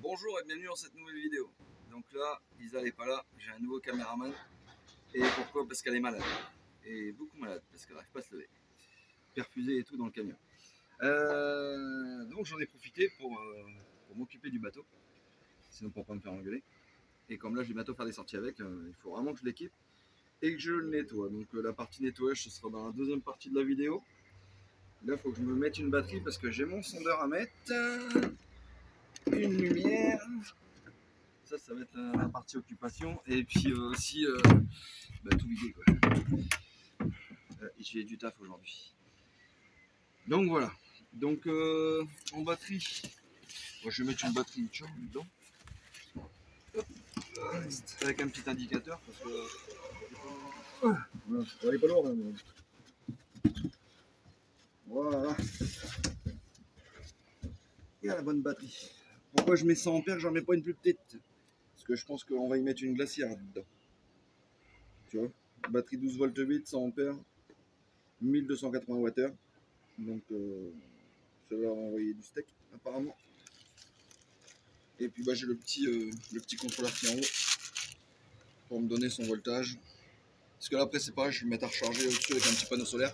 Bonjour et bienvenue dans cette nouvelle vidéo. Donc là, Lisa n'est pas là, j'ai un nouveau caméraman. Et pourquoi? Parce qu'elle est malade. Et beaucoup malade, parce qu'elle n'arrive pas à se lever. Perfusée et tout dans le camion. Donc j'en ai profité pour m'occuper du bateau. Sinon pour pas me faire engueuler. Et comme là j'ai bientôt faire des sorties avec, il faut vraiment que je l'équipe et que je le nettoie. Donc la partie nettoyage, ce sera dans la deuxième partie de la vidéo. Là, il faut que je me mette une batterie parce que j'ai mon sondeur à mettre. Une lumière. Ça va être la partie occupation. Et puis aussi tout vider quoi. J'ai du taf aujourd'hui. Donc voilà. Donc en batterie, moi, je vais mettre une batterie dedans. Avec un petit indicateur parce que elle est pas lourde. Hein, voilà. Et à la bonne batterie. Pourquoi je mets 100 ampères, j'en mets pas une plus petite? Parce que je pense qu'on va y mettre une glacière dedans. Tu vois, batterie 12 volts 8, 100 ampères, 1280 Wh. Donc ça va envoyer du steak apparemment. Et puis j'ai le petit contrôleur qui est en haut pour me donner son voltage. Parce que là après c'est pareil, je vais le mettre à recharger au-dessus avec un petit panneau solaire.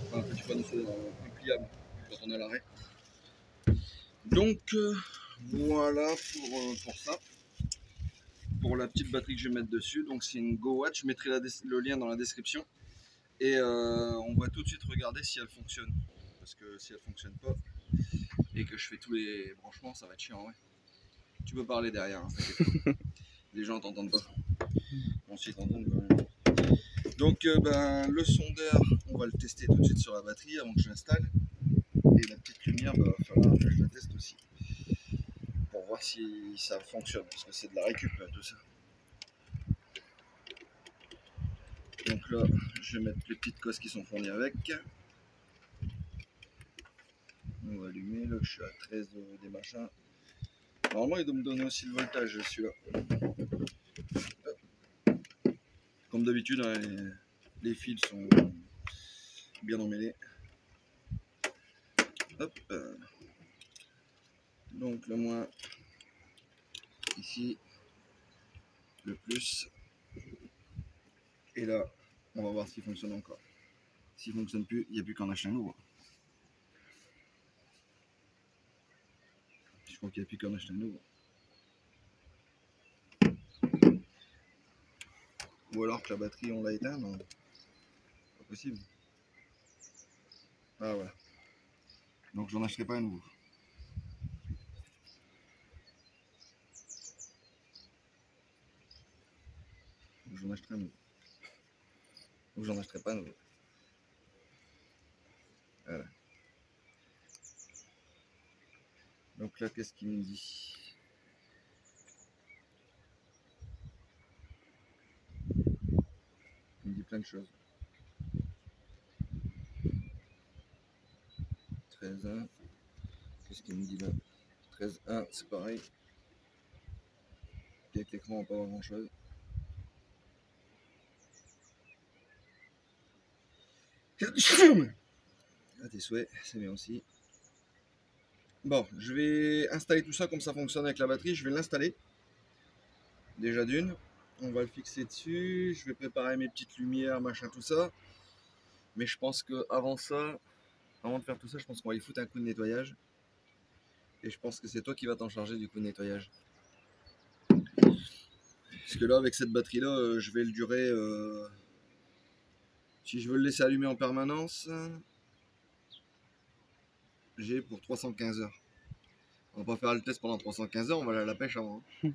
Enfin, un petit panneau solaire pliable quand on est à l'arrêt. Donc voilà pour ça. Pour la petite batterie que je vais mettre dessus, donc c'est une GoWatch, je mettrai le lien dans la description. Et on va tout de suite regarder si elle fonctionne. Parce que si elle fonctionne pas et que je fais tous les branchements, ça va être chiant. Ouais. Tu peux parler derrière, hein, les gens t'entendent pas. On s'y t'entend quand même. Donc le sondeur, on va le tester tout de suite sur la batterie avant que je l'installe. Et la petite lumière, il va falloir que je la teste aussi. Pour voir si ça fonctionne. Parce que c'est de la récup tout ça. Donc là, je vais mettre les petites cosses qui sont fournies avec. On va allumer, là je suis à 13 des machins. Normalement il doit me donner aussi le voltage celui-là. Comme d'habitude, hein, les fils sont bien emmêlés. Hop. Donc le moins ici, le plus. Et là, on va voir s'il fonctionne encore. S'il ne fonctionne plus, il n'y a plus qu'en acheter un nouveau. Je crois qu'il n'y a plus qu'en acheter un nouveau. Ou alors que la batterie on l'a éteinte, non, pas possible. Ah voilà. Donc j'en achèterai pas un nouveau. J'en achèterai un nouveau. Ou j'en achèterai pas un nouveau. Voilà. Donc là, qu'est-ce qu'il me dit? Il me dit plein de choses. 13.1. Qu'est-ce qu'il me dit là? 13.1, c'est pareil. Avec l'écran, on va pas avoir grand chose. À tes souhaits, c'est bien aussi. Bon, je vais installer tout ça comme ça fonctionne avec la batterie. Je vais l'installer. Déjà d'une. On va le fixer dessus. Je vais préparer mes petites lumières, machin, tout ça. Mais je pense que avant ça, avant de faire tout ça, je pense qu'on va y foutre un coup de nettoyage. Et je pense que c'est toi qui vas t'en charger du coup de nettoyage. Parce que là, avec cette batterie-là, je vais le durer. Si je veux le laisser allumer en permanence, j'ai pour 315 heures. On va pas faire le test pendant 315 heures, on va aller à la pêche avant. Hein.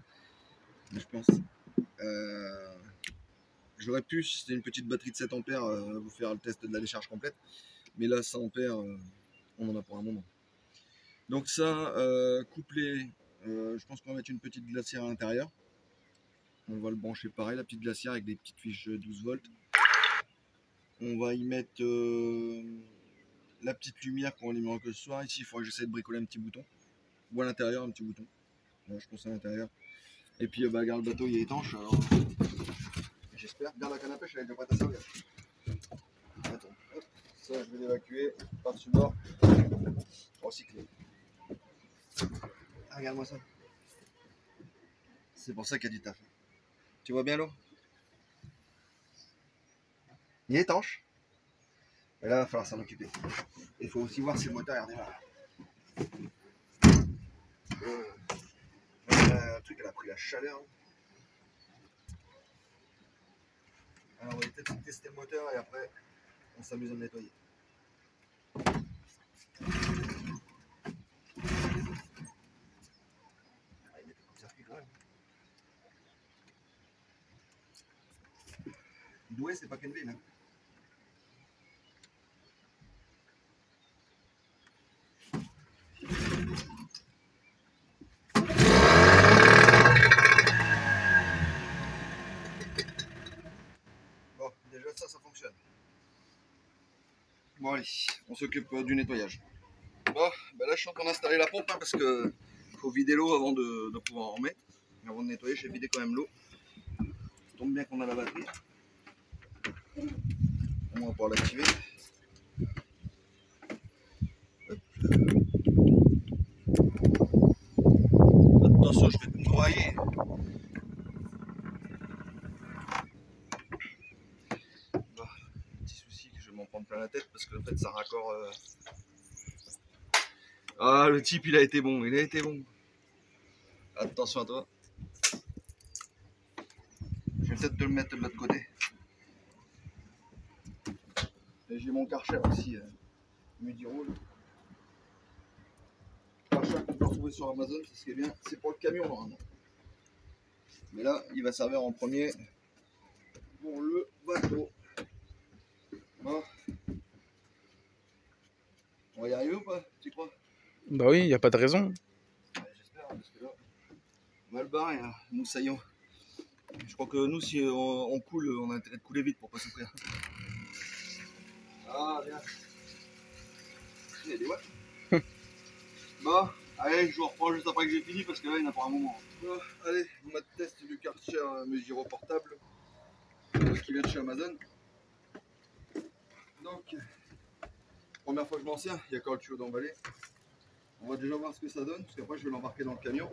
Mais je pense. J'aurais pu, si c'était une petite batterie de 7 ampères, vous faire le test de la décharge complète. Mais là, 100 ampères, on en a pour un moment. Donc ça, couplé, je pense qu'on va mettre une petite glacière à l'intérieur. On va le brancher pareil, la petite glacière avec des petites fiches 12 volts. On va y mettre la petite lumière qu'on allumera que ce soir. Ici, il faudra que j'essaie de bricoler un petit bouton. Ou à l'intérieur, un petit bouton. Là, je pense à l'intérieur. Et puis, regarde, le bateau il est étanche. Alors, j'espère. Regarde la canne à pêche, elle est déjà prête à servir. Attends, hop. Ça, je vais l'évacuer par-dessus bord. Recycler. Ah, regarde-moi ça. C'est pour ça qu'il y a du taf. Tu vois bien l'eau? Il est étanche. Et là, il va falloir s'en occuper. Il faut aussi voir si le moteur redémarre. Le truc, elle a pris la chaleur. Alors, on va peut-être tester le moteur et après, on s'amuse à le nettoyer. Doué, c'est pas qu'une ville. Hein. Bon, déjà ça fonctionne. Bon allez, on s'occupe du nettoyage. Bon, ben là je suis en train d'installer la pompe hein, parce que faut vider l'eau avant de pouvoir en remettre. Avant de nettoyer, j'ai vidé quand même l'eau. Ça tombe bien qu'on a la batterie. On va pouvoir l'activer. Attention, je vais te noyer. Bon, petit souci que je vais m'en prendre plein la tête parce que en fait ça raccord. Ah, le type il a été bon, il a été bon. Attention à toi. Je vais peut-être te le mettre de l'autre côté. Et j'ai mon Karcher aussi, Mudi Roll. Karcher qu'on peut retrouver sur Amazon, c'est ce qui est bien. C'est pour le camion normalement. Mais là, il va servir en premier pour le bateau. Bon. On va y arriver ou pas, tu crois? Bah oui, y a pas de raison. Ouais, j'espère, parce que là, on va le barrer, hein, nous saillons. Je crois que nous, si on coule, on a intérêt de couler vite pour pas souffrir. Ah, bien. Il y a des watts. Bon, allez, je vous reprends juste après que j'ai fini parce que là, il n'y en a pas un moment. Bon, allez, mode test du Karcher Mesiro portable qui vient de chez Amazon. Donc, première fois que je m'en sers, il y a encore le tuyau d'emballer. On va déjà voir ce que ça donne, parce qu'après je vais l'embarquer dans le camion.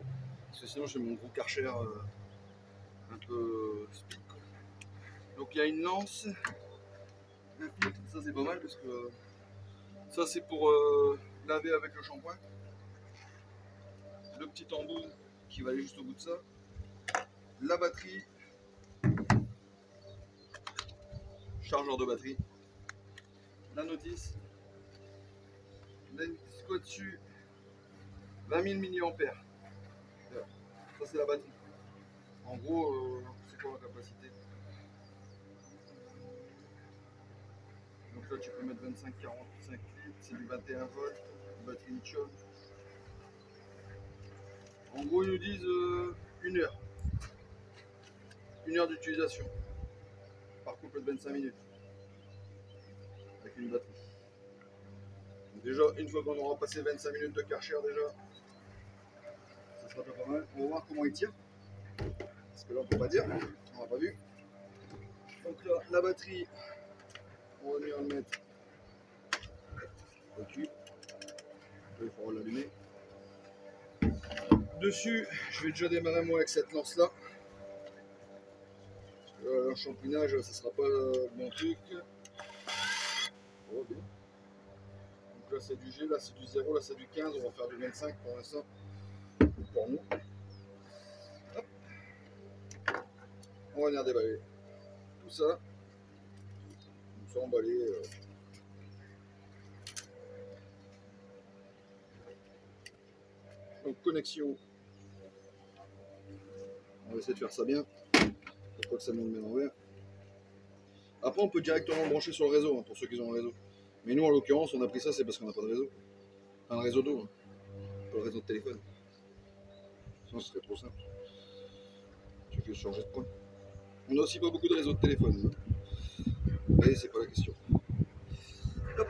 Parce que sinon j'ai mon gros Karcher un peu speed. Donc il y a une lance, un filtre, ça c'est pas mal parce que ça c'est pour laver avec le shampoing. Le petit embout qui va aller juste au bout de ça. La batterie, chargeur de batterie. La notice. Là, une petite quoi dessus, 20 000 mAh. Ça c'est la batterie. En gros, c'est quoi la capacité? Donc là tu peux mettre 25-45 litres, c'est du 21 volts, batterie lithium. En gros ils nous disent une heure. Une heure d'utilisation. Par couple de 25 minutes. Avec une batterie. Donc déjà, une fois qu'on aura passé 25 minutes de Karcher déjà, ça sera pas mal. On va voir comment il tire. Parce que là on peut pas dire, on n'a pas vu. Donc là, la batterie, on va venir le mettre au-dessus. Il faudra l'allumer. Dessus, je vais déjà démarrer moi avec cette lance là. Le champouinage, ça sera pas mon truc. Oh, bien. Donc là c'est du G, là c'est du 0, là c'est du 15, on va faire du 25 pour l'instant. Pour nous. Hop. On va venir déballer tout ça. Tout ça emballé. Donc connexion. On va essayer de faire ça bien. Pour pas que ça me mette l'envers. Après on peut directement le brancher sur le réseau, hein, pour ceux qui ont un réseau. Mais nous en l'occurrence on a pris ça c'est parce qu'on n'a pas de réseau. Enfin un réseau d'eau, hein. Pas le réseau de téléphone. Sinon ce serait trop simple. Tu fais changer de point. On n'a aussi pas beaucoup de réseaux de téléphone. Mais c'est pas la question. Hop.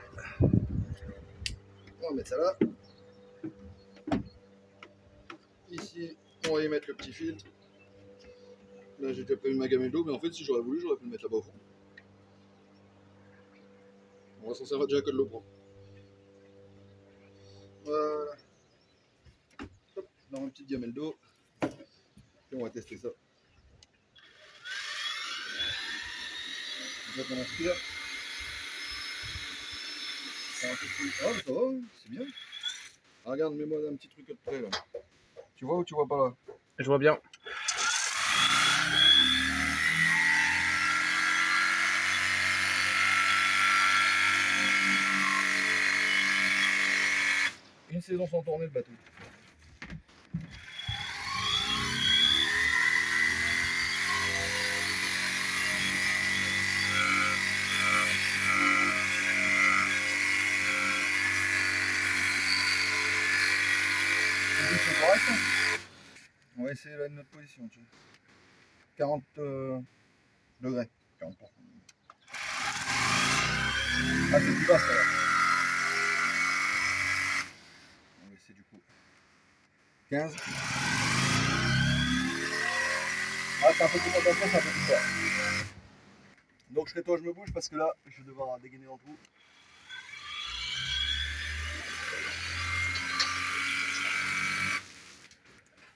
On va mettre ça là. Ici, on va y mettre le petit filtre. Là, j'ai déjà prévu ma gamelle d'eau, mais en fait, si j'aurais voulu, j'aurais pu le mettre là-bas au fond. On va s'en servir déjà que de l'eau propre. Voilà. Hop. dans une petite gamelle d'eau. Et on va tester ça. Donc on aspire. C'est un peu plus... Ah, ça va, c'est bien. Ah, regarde, mets-moi un petit truc de près là. Tu vois ou tu vois pas là? Je vois bien. Une saison sans tourner le bateau. C'est correct, hein. On va essayer là de notre position. Tu vois. 40 degrés. 40%. Ah, c'est plus bas ça là. On va essayer du coup. 15. Ah, c'est un peu plus attention, c'est un peu plus fort. Donc je serai toi, je me bouge parce que là, je vais devoir dégainer en trou.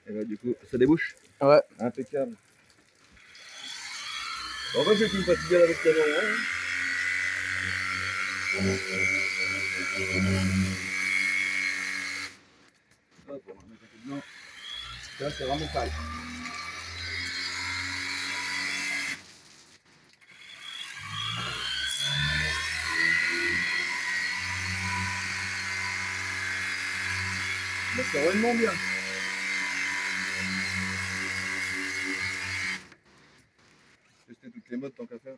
Et là, du coup, ça débouche. Ouais. Impeccable. En fait, j'ai plus me fatiguer avec le canon. Hein. Hop, on va mettre un peu dedans. Là, c'est vraiment sale. Bah, c'est vraiment bien. Tester toutes les modes tant qu'à faire.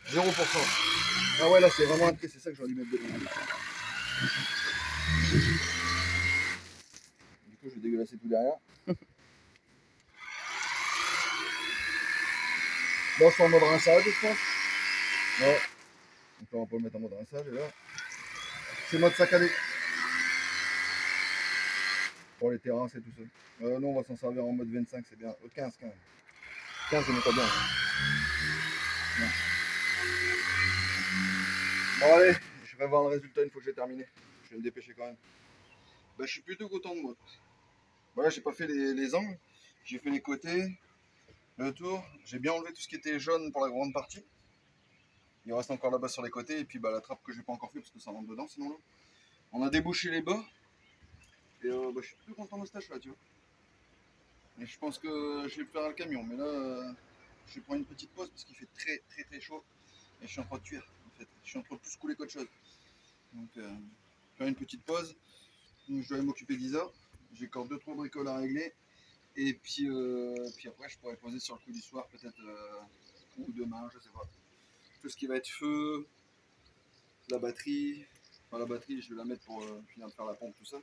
0%. Ah ouais, là, c'est vraiment un trait, c'est ça que j'aurais dû mettre dedans. Du coup, je vais dégueulasser tout derrière. Là, c'est en mode rinçage, je pense. Ouais. Donc, on va pas le mettre en mode rinçage. Et là, c'est mode saccadé. Pour les terrasses et tout ça. Non, on va s'en servir en mode 25, c'est bien. 15, 15. 15, c'est pas bien. Non. Bon, allez, je vais voir le résultat une fois que j'ai terminé. Je vais me dépêcher quand même. Bah, je suis plutôt content de moi. Voilà, j'ai pas fait les angles. J'ai fait les côtés, le tour. J'ai bien enlevé tout ce qui était jaune pour la grande partie. Il reste encore là-bas sur les côtés. Et puis bah, la trappe que j'ai pas encore fait parce que ça rentre dedans sinon là. On a débouché les bas. Et bah, je suis plutôt content de ce tâche là, tu vois. Et je pense que je vais faire le camion. Mais là, je vais prendre une petite pause parce qu'il fait très chaud. Et je suis en train de cuire en fait. Je suis en train de plus couler qu'autre chose. Donc, faire une petite pause. Donc, je dois aller m'occuper d'Isa. J'ai encore 2-3 bricoles à régler. Et puis après, je pourrais poser sur le coup du soir, peut-être, ou demain, je sais pas. Tout ce qui va être feu, la batterie. Enfin, la batterie, je vais la mettre pour finir de faire la pompe, tout ça.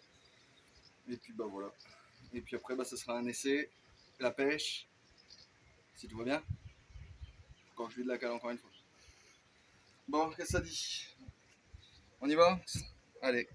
Et puis, bah voilà. Et puis après, bah, ce sera un essai, la pêche, si tout va bien. Quand je vide la cale encore une fois. Bon, qu'est-ce que ça dit? On y va? Allez.